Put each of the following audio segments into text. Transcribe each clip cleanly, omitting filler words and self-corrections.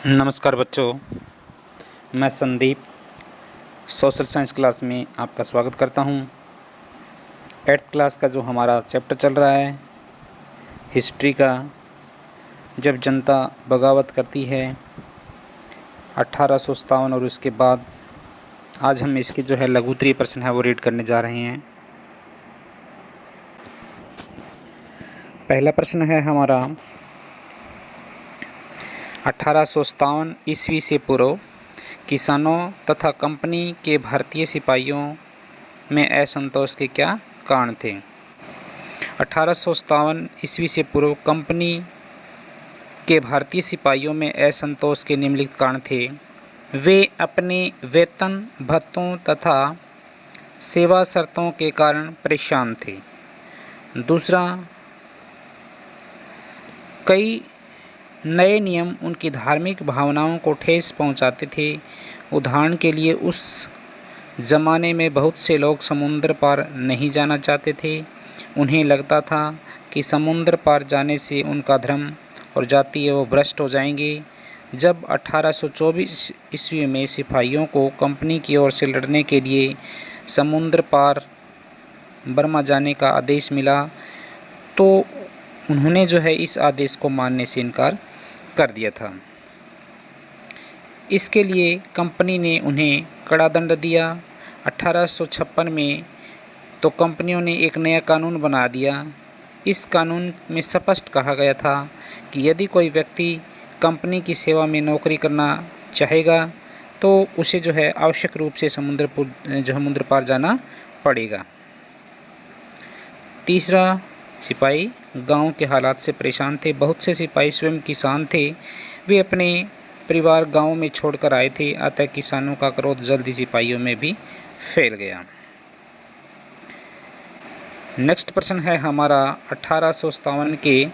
नमस्कार बच्चों, मैं संदीप सोशल साइंस क्लास में आपका स्वागत करता हूं। 8th क्लास का जो हमारा चैप्टर चल रहा है हिस्ट्री का, जब जनता बगावत करती है 1857 और उसके बाद, आज हम इसके जो है लघुत्तरीय प्रश्न है वो रीड करने जा रहे हैं। पहला प्रश्न है हमारा, 1857 ईस्वी से पूर्व किसानों तथा कंपनी के भारतीय सिपाहियों में असंतोष के क्या कारण थे। 1857 ईस्वी से पूर्व कंपनी के भारतीय सिपाहियों में असंतोष के निम्नलिखित कारण थे। वे अपने वेतन भत्तों तथा सेवा शर्तों के कारण परेशान थे। दूसरा, कई नए नियम उनकी धार्मिक भावनाओं को ठेस पहुंचाते थे। उदाहरण के लिए, उस ज़माने में बहुत से लोग समुद्र पार नहीं जाना चाहते थे। उन्हें लगता था कि समुद्र पार जाने से उनका धर्म और जाति वो भ्रष्ट हो जाएंगे। जब 1824 ईस्वी में सिपाहियों को कंपनी की ओर से लड़ने के लिए समुद्र पार बर्मा जाने का आदेश मिला, तो उन्होंने जो है इस आदेश को मानने से इनकार कर दिया था। इसके लिए कंपनी ने उन्हें कड़ा दंड दिया। 1856 में तो कंपनियों ने एक नया कानून बना दिया। इस कानून में स्पष्ट कहा गया था कि यदि कोई व्यक्ति कंपनी की सेवा में नौकरी करना चाहेगा तो उसे जो है आवश्यक रूप से समुद्र पार जाना पड़ेगा। तीसरा, सिपाही गांव के हालात से परेशान थे। बहुत से सिपाही स्वयं किसान थे। वे अपने परिवार गांव में छोड़कर आए थे, अतः किसानों का क्रोध जल्दी सिपाहियों में भी फैल गया। नेक्स्ट प्रश्न है हमारा, 1857 के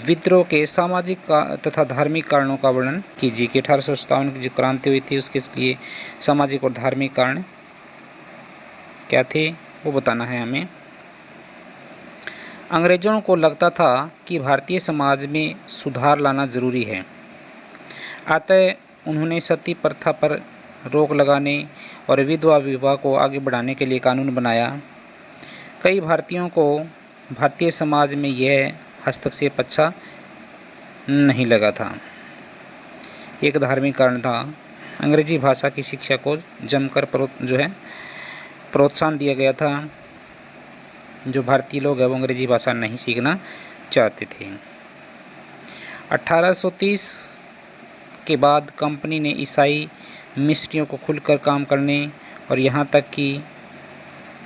विद्रोह के सामाजिक तथा धार्मिक कारणों का वर्णन कीजिए। कि 1857 की जो क्रांति हुई थी उसके लिए सामाजिक और धार्मिक कारण क्या थे वो बताना है हमें। अंग्रेज़ों को लगता था कि भारतीय समाज में सुधार लाना जरूरी है, अतः उन्होंने सती प्रथा पर रोक लगाने और विधवा विवाह को आगे बढ़ाने के लिए कानून बनाया। कई भारतीयों को भारतीय समाज में यह हस्तक्षेप अच्छा नहीं लगा था। एक धार्मिक कारण था, अंग्रेजी भाषा की शिक्षा को जमकर प्रोत्साहन दिया गया था। जो भारतीय लोग हैं वो अंग्रेजी भाषा नहीं सीखना चाहते थे। 1830 के बाद कंपनी ने ईसाई मिस्ट्रियों को खुलकर काम करने और यहाँ तक कि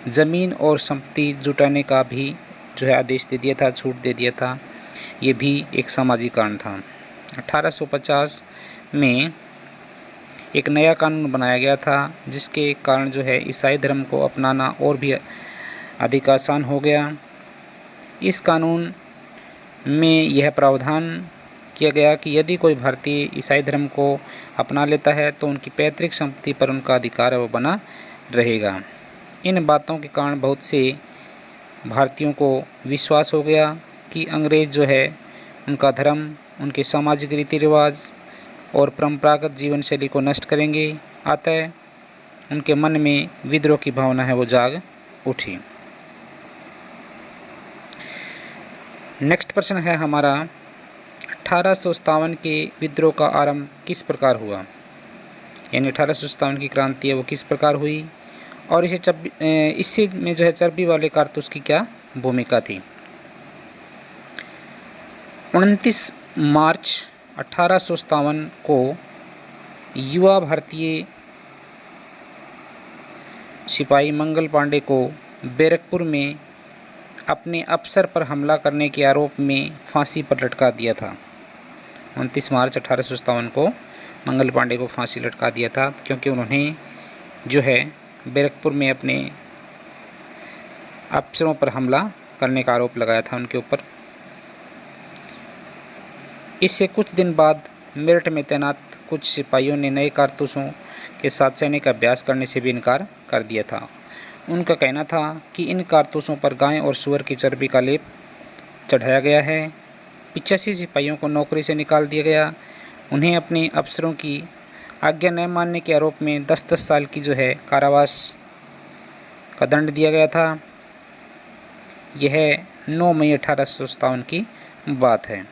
ज़मीन और संपत्ति जुटाने का भी जो है आदेश दे दिया था, छूट दे दिया था। ये भी एक सामाजिक कारण था। 1850 में एक नया कानून बनाया गया था, जिसके कारण जो है ईसाई धर्म को अपनाना और भी अधिक आसान हो गया। इस कानून में यह प्रावधान किया गया कि यदि कोई भारतीय ईसाई धर्म को अपना लेता है तो उनकी पैतृक संपत्ति पर उनका अधिकार वो बना रहेगा। इन बातों के कारण बहुत से भारतीयों को विश्वास हो गया कि अंग्रेज़ जो है उनका धर्म, उनके सामाजिक रीति रिवाज और परंपरागत जीवन शैली को नष्ट करेंगे, अतः उनके मन में विद्रोह की भावना है वो जाग उठी। नेक्स्ट प्रश्न है हमारा, 1857 के विद्रोह का आरंभ किस प्रकार हुआ। यानी 1857 की क्रांति है वो किस प्रकार हुई और इससे में जो है चर्बी वाले कारतूस की क्या भूमिका थी। 29 मार्च 1857 को युवा भारतीय सिपाही मंगल पांडे को बैरकपुर में अपने अफसर पर हमला करने के आरोप में फांसी पर लटका दिया था। 29 मार्च 1857 को मंगल पांडे को फांसी लटका दिया था, क्योंकि उन्होंने जो है बैरकपुर में अपने अफसरों पर हमला करने का आरोप लगाया था उनके ऊपर। इससे कुछ दिन बाद मेरठ में तैनात कुछ सिपाहियों ने नए कारतूसों के साथ सैनिक अभ्यास करने से भी इनकार कर दिया था। उनका कहना था कि इन कारतूसों पर गाय और सूअर की चर्बी का लेप चढ़ाया गया है। 85 सिपाहियों को नौकरी से निकाल दिया गया उन्हें अपने अफसरों की आज्ञा न मानने के आरोप में 10-10 साल की जो है कारावास का दंड दिया गया था। यह 9 मई 1857 की बात है।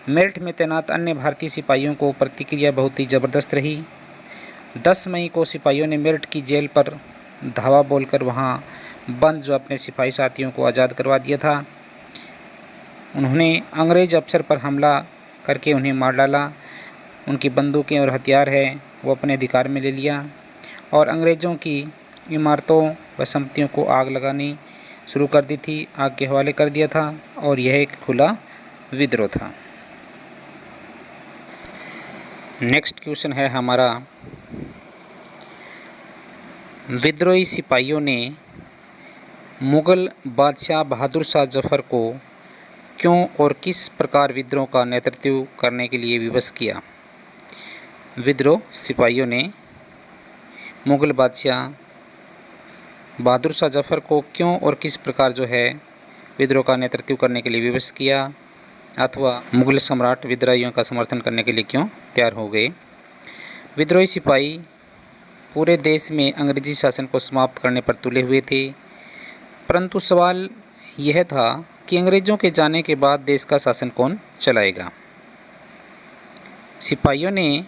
मेरठ में तैनात अन्य भारतीय सिपाहियों को प्रतिक्रिया बहुत ही ज़बरदस्त रही। 10 मई को सिपाहियों ने मेरठ की जेल पर धावा बोलकर वहां बंद जो अपने सिपाही साथियों को आज़ाद करवा दिया था। उन्होंने अंग्रेज अफसर पर हमला करके उन्हें मार डाला। उनकी बंदूकें और हथियार है वो अपने अधिकार में ले लिया और अंग्रेज़ों की इमारतों व संपत्तियों को आग लगानी शुरू कर दी थी, आग के हवाले कर दिया था और यह एक खुला विद्रोह था। नेक्स्ट क्वेश्चन है हमारा, विद्रोही सिपाहियों ने मुग़ल बादशाह बहादुर शाह जफ़र को क्यों और किस प्रकार विद्रोह का नेतृत्व करने के लिए विवश किया? विद्रोह सिपाहियों ने मुग़ल बादशाह बहादुर शाह जफ़र को क्यों और किस प्रकार जो है विद्रोह का नेतृत्व करने के लिए विवश किया अथवा मुग़ल सम्राट विद्रोहियों का समर्थन करने के लिए क्यों तैयार हो गए? विद्रोही सिपाही पूरे देश में अंग्रेजी शासन को समाप्त करने पर तुले हुए थे, परंतु सवाल यह था कि अंग्रेज़ों के जाने के बाद देश का शासन कौन चलाएगा। सिपाहियों ने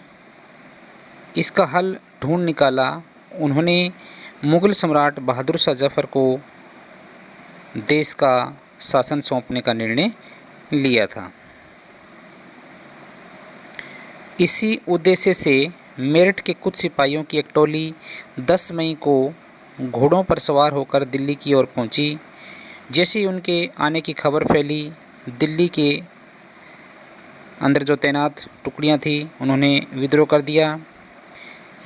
इसका हल ढूंढ निकाला। उन्होंने मुग़ल सम्राट बहादुर शाह जफ़र को देश का शासन सौंपने का निर्णय लिया था। इसी उद्देश्य से मेरठ के कुछ सिपाहियों की एक टोली 10 मई को घोड़ों पर सवार होकर दिल्ली की ओर पहुंची। जैसे ही उनके आने की खबर फैली, दिल्ली के अंदर जो तैनात टुकड़ियां थी उन्होंने विद्रोह कर दिया।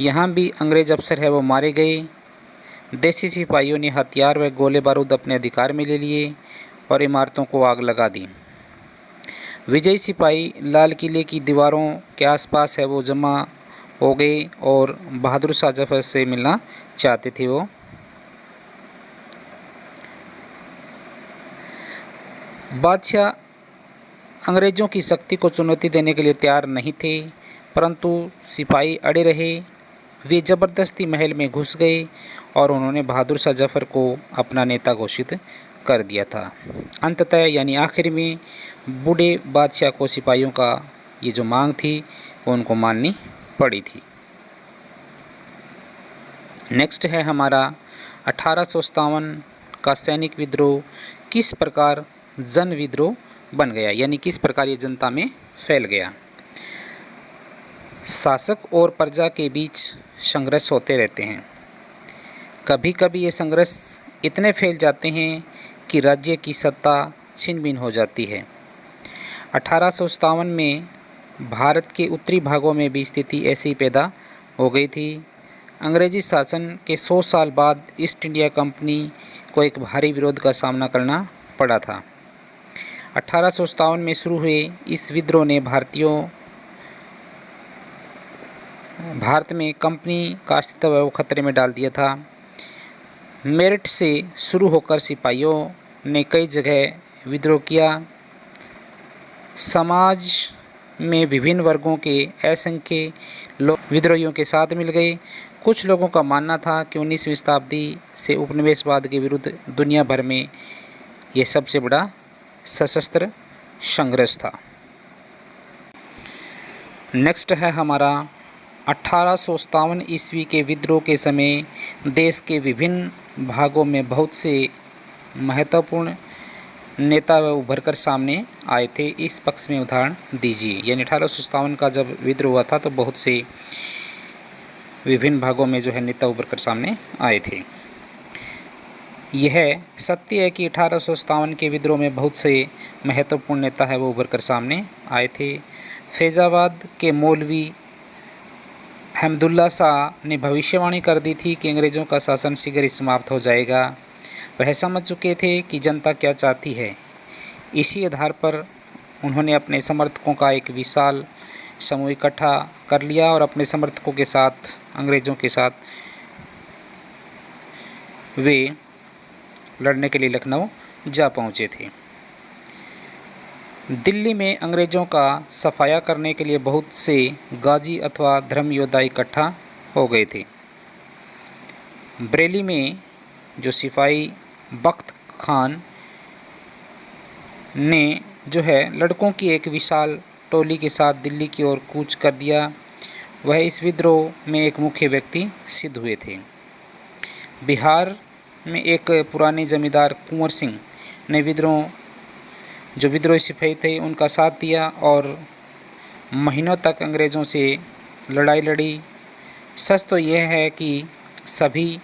यहाँ भी अंग्रेज़ अफसर है वो मारे गए। देसी सिपाहियों ने हथियार व गोले बारूद अपने अधिकार में ले लिए और इमारतों को आग लगा दी। विजयी सिपाही लाल किले की दीवारों के आसपास है वो जमा हो गए और बहादुर शाह जफ़र से मिलना चाहते थे। वो बादशाह अंग्रेज़ों की शक्ति को चुनौती देने के लिए तैयार नहीं थे, परंतु सिपाही अड़े रहे। वे ज़बरदस्ती महल में घुस गए और उन्होंने बहादुर शाह जफ़र को अपना नेता घोषित कर दिया था। अंततः यानी आखिर में बूढ़े बादशाह को सिपाहियों का ये जो मांग थी वो उनको माननी पड़ी थी। नेक्स्ट है हमारा 1857 का सैनिक विद्रोह किस प्रकार जन विद्रोह बन गया, यानी किस प्रकार ये जनता में फैल गया। शासक और प्रजा के बीच संघर्ष होते रहते हैं। कभी कभी ये संघर्ष इतने फैल जाते हैं कि राज्य की सत्ता छिन भिन हो जाती है। 1857 में भारत के उत्तरी भागों में भी स्थिति ऐसी पैदा हो गई थी। अंग्रेजी शासन के 100 साल बाद ईस्ट इंडिया कंपनी को एक भारी विरोध का सामना करना पड़ा था। 1857 में शुरू हुए इस विद्रोह ने भारत में कंपनी का अस्तित्व खतरे में डाल दिया था। मेरठ से शुरू होकर सिपाहियों ने कई जगह विद्रोह किया। समाज में विभिन्न वर्गों के असंख्य लोग विद्रोहियों के साथ मिल गए। कुछ लोगों का मानना था कि 19वीं शताब्दी से उपनिवेशवाद के विरुद्ध दुनिया भर में यह सबसे बड़ा सशस्त्र संघर्ष था। नेक्स्ट है हमारा 1857 ईस्वी के विद्रोह के समय देश के विभिन्न भागों में बहुत से महत्वपूर्ण नेता व उभर कर सामने आए थे। इस पक्ष में उदाहरण दीजिए। यानी 1857 का जब विद्रोह हुआ था तो बहुत से विभिन्न भागों में जो है नेता उभर कर सामने आए थे। यह सत्य है कि 1857 के विद्रोह में बहुत से महत्वपूर्ण नेता है वो उभर कर सामने आए थे। फैज़ाबाद के मौलवी अहमदुल्ला शाह ने भविष्यवाणी कर दी थी कि अंग्रेज़ों का शासन शीघ्र ही समाप्त हो जाएगा। वह समझ चुके थे कि जनता क्या चाहती है। इसी आधार पर उन्होंने अपने समर्थकों का एक विशाल समूह इकट्ठा कर लिया और अपने समर्थकों के साथ अंग्रेज़ों के साथ वे लड़ने के लिए लखनऊ जा पहुँचे थे। दिल्ली में अंग्रेज़ों का सफाया करने के लिए बहुत से गाजी अथवा धर्म योद्धा इकट्ठा हो गए थे। बरेली में जो सिपाही बख्त खान ने जो है लड़कों की एक विशाल टोली के साथ दिल्ली की ओर कूच कर दिया, वह इस विद्रोह में एक मुख्य व्यक्ति सिद्ध हुए थे। बिहार में एक पुराने जमींदार कुंवर सिंह ने जो विद्रोही सिपाही थे उनका साथ दिया और महीनों तक अंग्रेज़ों से लड़ाई लड़ी। सच तो यह है कि सभी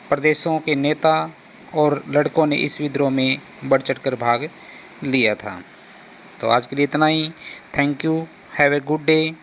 प्रदेशों के नेता और लड़कों ने इस विद्रोह में बढ़ चढ़कर भाग लिया था। तो आज के लिए इतना ही। Thank you. Have a good day.